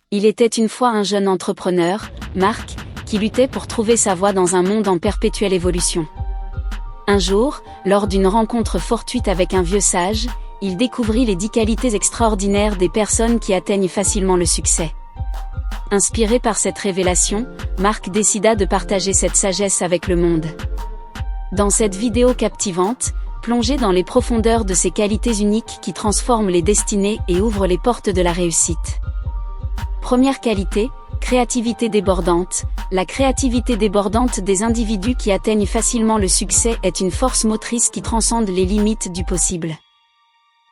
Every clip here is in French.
Il était une fois un jeune entrepreneur, Marc, qui luttait pour trouver sa voie dans un monde en perpétuelle évolution. Un jour, lors d'une rencontre fortuite avec un vieux sage, il découvrit les 10 qualités extraordinaires des personnes qui atteignent facilement le succès. Inspiré par cette révélation, Marc décida de partager cette sagesse avec le monde. Dans cette vidéo captivante, plongez dans les profondeurs de ces qualités uniques qui transforment les destinées et ouvrent les portes de la réussite. Première qualité, créativité débordante. La créativité débordante des individus qui atteignent facilement le succès est une force motrice qui transcende les limites du possible.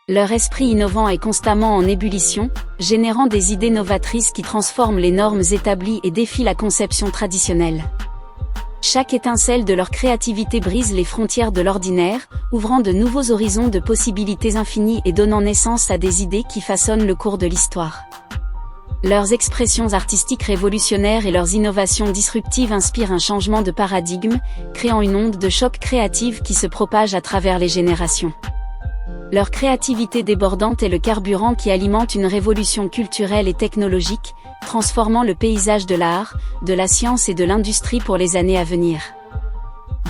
Leur esprit innovant est constamment en ébullition, générant des idées novatrices qui transforment les normes établies et défient la conception traditionnelle. Chaque étincelle de leur créativité brise les frontières de l'ordinaire, ouvrant de nouveaux horizons de possibilités infinies et donnant naissance à des idées qui façonnent le cours de l'histoire. Leurs expressions artistiques révolutionnaires et leurs innovations disruptives inspirent un changement de paradigme, créant une onde de choc créative qui se propage à travers les générations. Leur créativité débordante est le carburant qui alimente une révolution culturelle et technologique, transformant le paysage de l'art, de la science et de l'industrie pour les années à venir.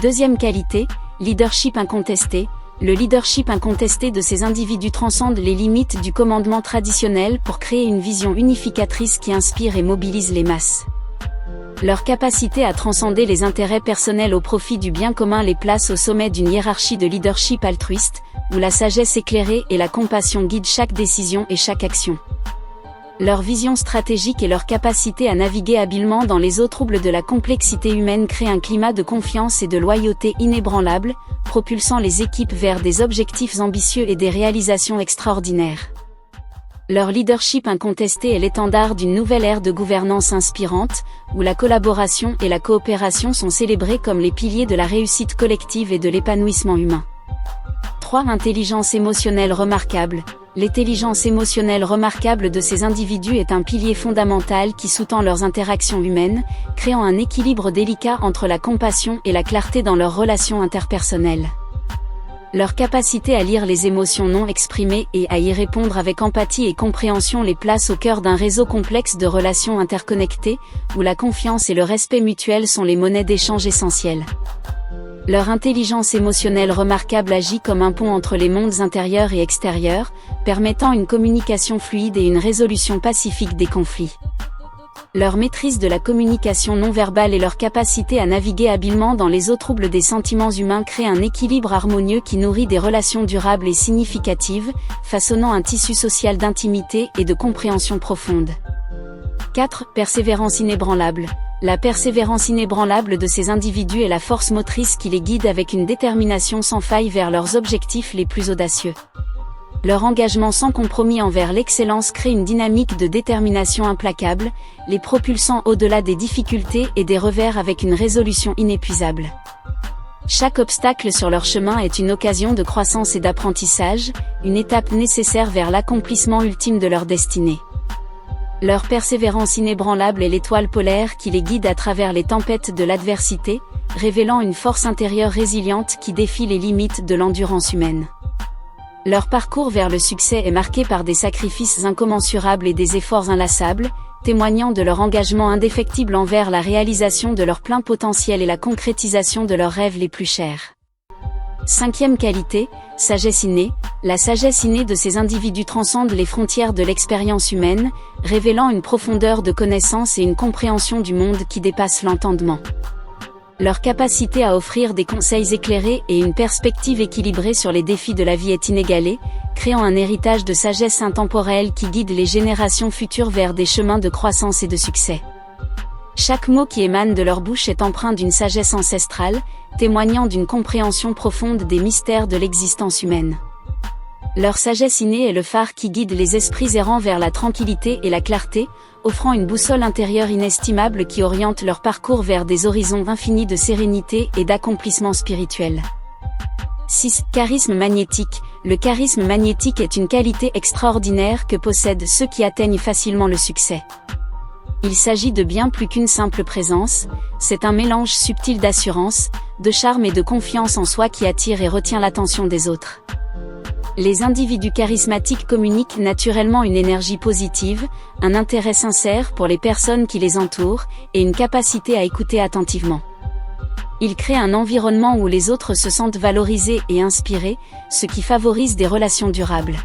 Deuxième qualité, leadership incontesté. Le leadership incontesté de ces individus transcende les limites du commandement traditionnel pour créer une vision unificatrice qui inspire et mobilise les masses. Leur capacité à transcender les intérêts personnels au profit du bien commun les place au sommet d'une hiérarchie de leadership altruiste, où la sagesse éclairée et la compassion guident chaque décision et chaque action. Leur vision stratégique et leur capacité à naviguer habilement dans les eaux troubles de la complexité humaine créent un climat de confiance et de loyauté inébranlable, propulsant les équipes vers des objectifs ambitieux et des réalisations extraordinaires. Leur leadership incontesté est l'étendard d'une nouvelle ère de gouvernance inspirante, où la collaboration et la coopération sont célébrées comme les piliers de la réussite collective et de l'épanouissement humain. 3. Intelligence émotionnelle remarquable. L'intelligence émotionnelle remarquable de ces individus est un pilier fondamental qui sous-tend leurs interactions humaines, créant un équilibre délicat entre la compassion et la clarté dans leurs relations interpersonnelles. Leur capacité à lire les émotions non exprimées et à y répondre avec empathie et compréhension les place au cœur d'un réseau complexe de relations interconnectées, où la confiance et le respect mutuel sont les monnaies d'échange essentielles. Leur intelligence émotionnelle remarquable agit comme un pont entre les mondes intérieurs et extérieurs, permettant une communication fluide et une résolution pacifique des conflits. Leur maîtrise de la communication non verbale et leur capacité à naviguer habilement dans les eaux troubles des sentiments humains créent un équilibre harmonieux qui nourrit des relations durables et significatives, façonnant un tissu social d'intimité et de compréhension profonde. 4. Persévérance inébranlable. La persévérance inébranlable de ces individus est la force motrice qui les guide avec une détermination sans faille vers leurs objectifs les plus audacieux. Leur engagement sans compromis envers l'excellence crée une dynamique de détermination implacable, les propulsant au-delà des difficultés et des revers avec une résolution inépuisable. Chaque obstacle sur leur chemin est une occasion de croissance et d'apprentissage, une étape nécessaire vers l'accomplissement ultime de leur destinée. Leur persévérance inébranlable est l'étoile polaire qui les guide à travers les tempêtes de l'adversité, révélant une force intérieure résiliente qui défie les limites de l'endurance humaine. Leur parcours vers le succès est marqué par des sacrifices incommensurables et des efforts inlassables, témoignant de leur engagement indéfectible envers la réalisation de leur plein potentiel et la concrétisation de leurs rêves les plus chers. 5e qualité, sagesse innée. La sagesse innée de ces individus transcende les frontières de l'expérience humaine, révélant une profondeur de connaissance et une compréhension du monde qui dépasse l'entendement. Leur capacité à offrir des conseils éclairés et une perspective équilibrée sur les défis de la vie est inégalée, créant un héritage de sagesse intemporelle qui guide les générations futures vers des chemins de croissance et de succès. Chaque mot qui émane de leur bouche est empreint d'une sagesse ancestrale, témoignant d'une compréhension profonde des mystères de l'existence humaine. Leur sagesse innée est le phare qui guide les esprits errants vers la tranquillité et la clarté, offrant une boussole intérieure inestimable qui oriente leur parcours vers des horizons infinis de sérénité et d'accomplissement spirituel. 6. Charisme magnétique. Le charisme magnétique est une qualité extraordinaire que possèdent ceux qui atteignent facilement le succès. Il s'agit de bien plus qu'une simple présence, c'est un mélange subtil d'assurance, de charme et de confiance en soi qui attire et retient l'attention des autres. Les individus charismatiques communiquent naturellement une énergie positive, un intérêt sincère pour les personnes qui les entourent, et une capacité à écouter attentivement. Ils créent un environnement où les autres se sentent valorisés et inspirés, ce qui favorise des relations durables.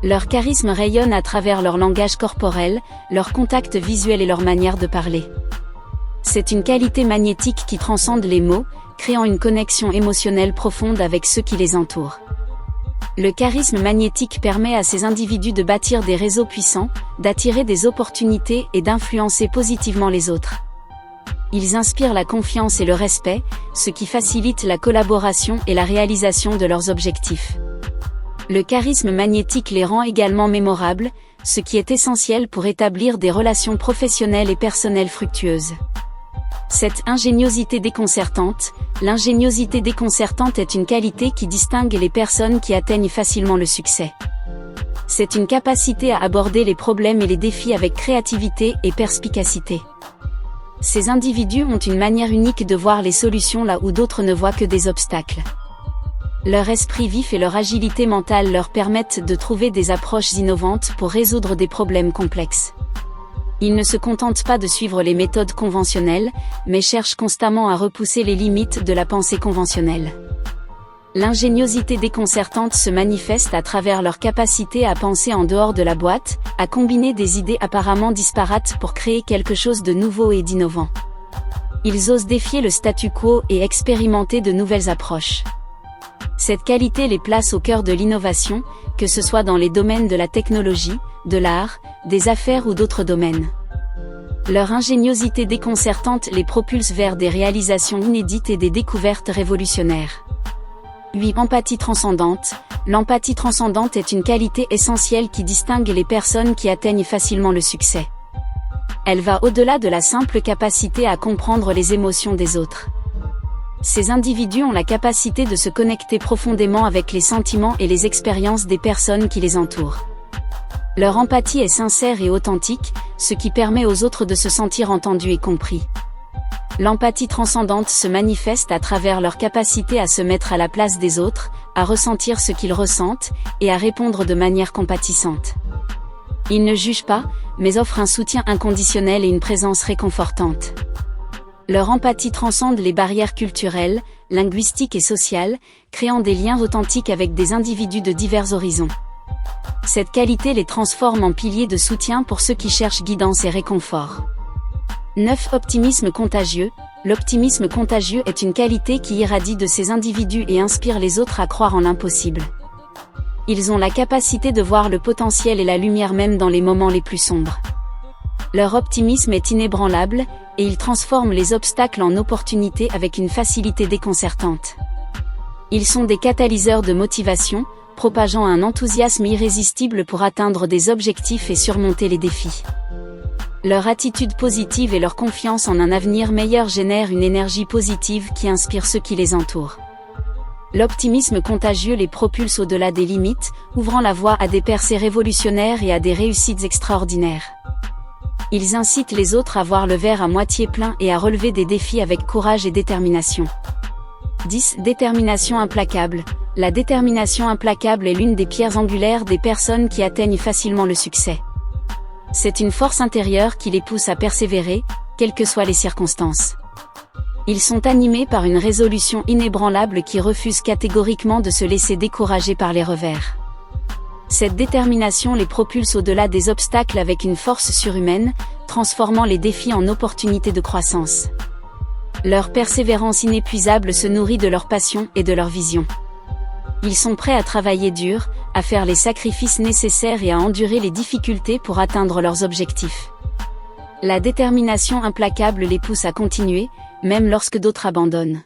Leur charisme rayonne à travers leur langage corporel, leur contact visuel et leur manière de parler. C'est une qualité magnétique qui transcende les mots, créant une connexion émotionnelle profonde avec ceux qui les entourent. Le charisme magnétique permet à ces individus de bâtir des réseaux puissants, d'attirer des opportunités et d'influencer positivement les autres. Ils inspirent la confiance et le respect, ce qui facilite la collaboration et la réalisation de leurs objectifs. Le charisme magnétique les rend également mémorables, ce qui est essentiel pour établir des relations professionnelles et personnelles fructueuses. Cette ingéniosité déconcertante, l'ingéniosité déconcertante est une qualité qui distingue les personnes qui atteignent facilement le succès. C'est une capacité à aborder les problèmes et les défis avec créativité et perspicacité. Ces individus ont une manière unique de voir les solutions là où d'autres ne voient que des obstacles. Leur esprit vif et leur agilité mentale leur permettent de trouver des approches innovantes pour résoudre des problèmes complexes. Ils ne se contentent pas de suivre les méthodes conventionnelles, mais cherchent constamment à repousser les limites de la pensée conventionnelle. L'ingéniosité déconcertante se manifeste à travers leur capacité à penser en dehors de la boîte, à combiner des idées apparemment disparates pour créer quelque chose de nouveau et d'innovant. Ils osent défier le statu quo et expérimenter de nouvelles approches. Cette qualité les place au cœur de l'innovation, que ce soit dans les domaines de la technologie, de l'art, des affaires ou d'autres domaines. Leur ingéniosité déconcertante les propulse vers des réalisations inédites et des découvertes révolutionnaires. 8. Empathie transcendante. L'empathie transcendante est une qualité essentielle qui distingue les personnes qui atteignent facilement le succès. Elle va au-delà de la simple capacité à comprendre les émotions des autres. Ces individus ont la capacité de se connecter profondément avec les sentiments et les expériences des personnes qui les entourent. Leur empathie est sincère et authentique, ce qui permet aux autres de se sentir entendus et compris. L'empathie transcendante se manifeste à travers leur capacité à se mettre à la place des autres, à ressentir ce qu'ils ressentent, et à répondre de manière compatissante. Ils ne jugent pas, mais offrent un soutien inconditionnel et une présence réconfortante. Leur empathie transcende les barrières culturelles, linguistiques et sociales, créant des liens authentiques avec des individus de divers horizons. Cette qualité les transforme en piliers de soutien pour ceux qui cherchent guidance et réconfort. 9. Optimisme contagieux. L'optimisme contagieux est une qualité qui irradie de ces individus et inspire les autres à croire en l'impossible. Ils ont la capacité de voir le potentiel et la lumière même dans les moments les plus sombres. Leur optimisme est inébranlable, et ils transforment les obstacles en opportunités avec une facilité déconcertante. Ils sont des catalyseurs de motivation, propageant un enthousiasme irrésistible pour atteindre des objectifs et surmonter les défis. Leur attitude positive et leur confiance en un avenir meilleur génèrent une énergie positive qui inspire ceux qui les entourent. L'optimisme contagieux les propulse au-delà des limites, ouvrant la voie à des percées révolutionnaires et à des réussites extraordinaires. Ils incitent les autres à voir le verre à moitié plein et à relever des défis avec courage et détermination. 10. Détermination implacable. La détermination implacable est l'une des pierres angulaires des personnes qui atteignent facilement le succès. C'est une force intérieure qui les pousse à persévérer, quelles que soient les circonstances. Ils sont animés par une résolution inébranlable qui refuse catégoriquement de se laisser décourager par les revers. Cette détermination les propulse au-delà des obstacles avec une force surhumaine, transformant les défis en opportunités de croissance. Leur persévérance inépuisable se nourrit de leur passion et de leur vision. Ils sont prêts à travailler dur, à faire les sacrifices nécessaires et à endurer les difficultés pour atteindre leurs objectifs. La détermination implacable les pousse à continuer, même lorsque d'autres abandonnent.